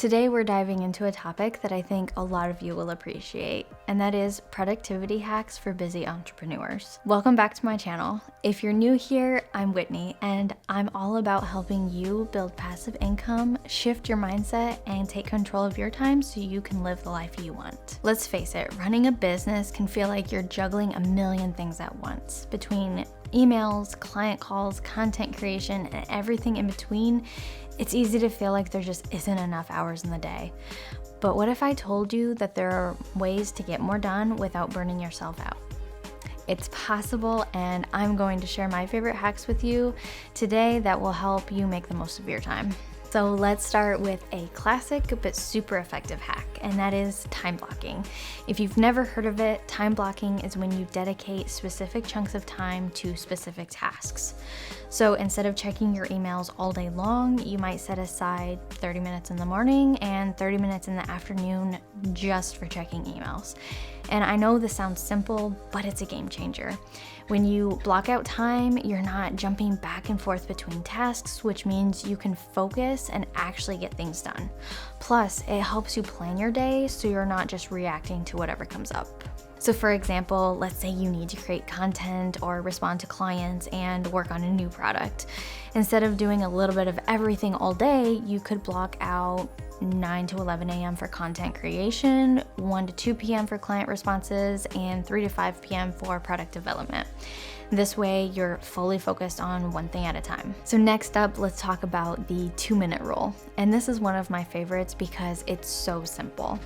Today we're diving into a topic that I think a lot of you will appreciate, and that is productivity hacks for busy entrepreneurs. Welcome back to my channel. If you're new here, I'm Whitney, and I'm all about helping you build passive income, shift your mindset, and take control of your time so you can live the life you want. Let's face it, running a business can feel like you're juggling a million things at once. Between emails, client calls, content creation, and everything in between, it's easy to feel like there just isn't enough hours in the day. But what if I told you that there are ways to get more done without burning yourself out? It's possible, and I'm going to share my favorite hacks with you today that will help you make the most of your time. So let's start with a classic but super effective hack, and that is time blocking. If you've never heard of it, time blocking is when you dedicate specific chunks of time to specific tasks. So instead of checking your emails all day long, you might set aside 30 minutes in the morning and 30 minutes in the afternoon just for checking emails. And I know this sounds simple, but it's a game changer. When you block out time, you're not jumping back and forth between tasks, which means you can focus and actually get things done. Plus, it helps you plan your day so you're not just reacting to whatever comes up. So for example, let's say you need to create content or respond to clients and work on a new product. Instead of doing a little bit of everything all day, you could block out 9 to 11 a.m. for content creation, 1 to 2 p.m. for client responses, and 3 to 5 p.m. for product development. This way, you're fully focused on one thing at a time. So next up, let's talk about the 2-minute rule. And this is one of my favorites because it's so simple.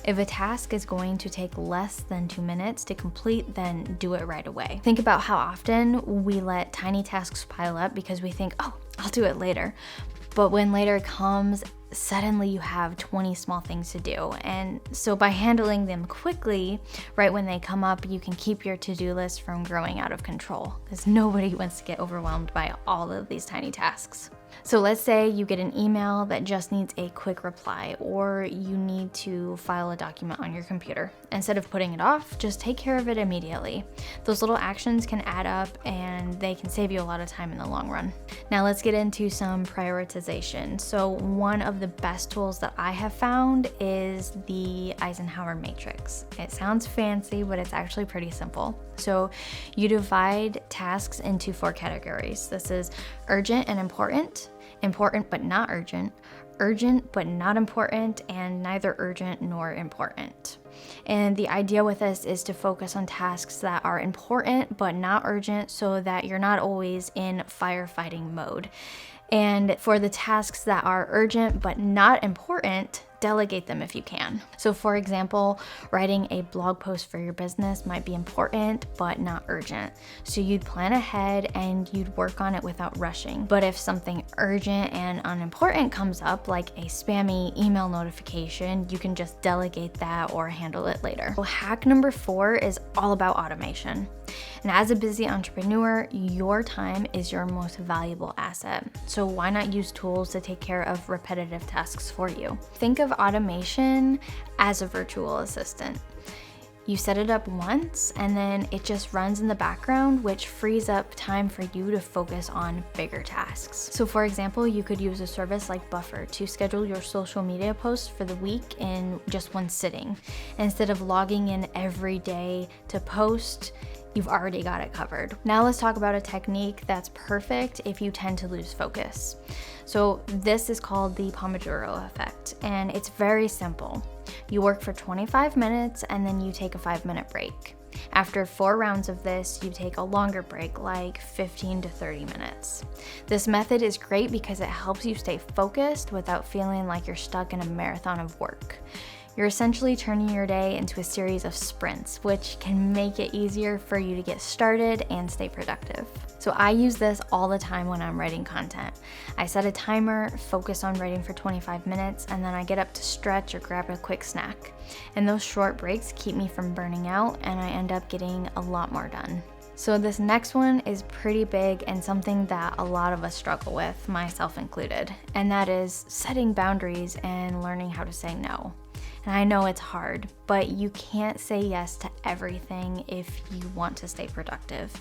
If a task is going to take less than 2 minutes to complete, then do it right away. Think about how often we let tiny tasks pile up because we think, oh, I'll do it later. But when later comes, suddenly you have 20 small things to do. And so by handling them quickly, right when they come up, you can keep your to-do list from growing out of control because nobody wants to get overwhelmed by all of these tiny tasks. So let's say you get an email that just needs a quick reply, or you need to file a document on your computer. Instead of putting it off, just take care of it immediately. Those little actions can add up and they can save you a lot of time in the long run. Now let's get into some prioritization. So one of the best tools that I have found is the Eisenhower matrix. It sounds fancy, but it's actually pretty simple. So you divide tasks into 4 categories. This is urgent and important, important but not urgent, urgent but not important, and neither urgent nor important. And the idea with this is to focus on tasks that are important but not urgent so that you're not always in firefighting mode. And for the tasks that are urgent but not important, delegate them if you can. So for example, writing a blog post for your business might be important but not urgent. So you'd plan ahead and you'd work on it without rushing. But if something urgent and unimportant comes up, like a spammy email notification, you can just delegate that or handle it later. So hack number 4 is all about automation. And as a busy entrepreneur, your time is your most valuable asset. So why not use tools to take care of repetitive tasks for you? Think of automation as a virtual assistant. You set it up once and then it just runs in the background, which frees up time for you to focus on bigger tasks. So for example, you could use a service like Buffer to schedule your social media posts for the week in just one sitting. Instead of logging in every day to post, you've already got it covered. Now let's talk about a technique that's perfect if you tend to lose focus. So this is called the Pomodoro effect, and it's very simple. You work for 25 minutes and then you take a 5-minute break. After 4 rounds of this, you take a longer break, like 15 to 30 minutes. This method is great because it helps you stay focused without feeling like you're stuck in a marathon of work. You're essentially turning your day into a series of sprints, which can make it easier for you to get started and stay productive. So I use this all the time when I'm writing content. I set a timer, focus on writing for 25 minutes, and then I get up to stretch or grab a quick snack. And those short breaks keep me from burning out, and I end up getting a lot more done. So this next one is pretty big and something that a lot of us struggle with, myself included, and that is setting boundaries and learning how to say no. And I know it's hard, but you can't say yes to everything if you want to stay productive.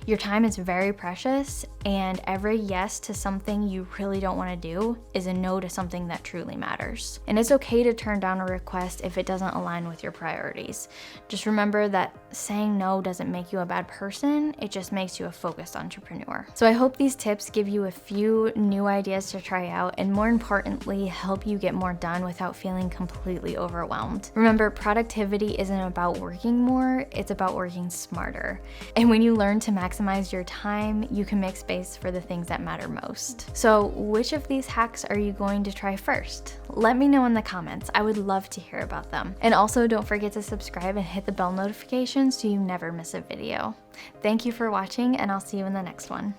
Your time is very precious, and every yes to something you really don't want to do is a no to something that truly matters. And it's okay to turn down a request if it doesn't align with your priorities. Just remember that saying no doesn't make you a bad person, it just makes you a focused entrepreneur. So I hope these tips give you a few new ideas to try out, and more importantly, help you get more done without feeling completely overwhelmed. Remember, productivity isn't about working more, it's about working smarter. And when you learn to maximize your time, you can make space for the things that matter most. So which of these hacks are you going to try first? Let me know in the comments. I would love to hear about them. And also don't forget to subscribe and hit the bell notification so you never miss a video. Thank you for watching, and I'll see you in the next one.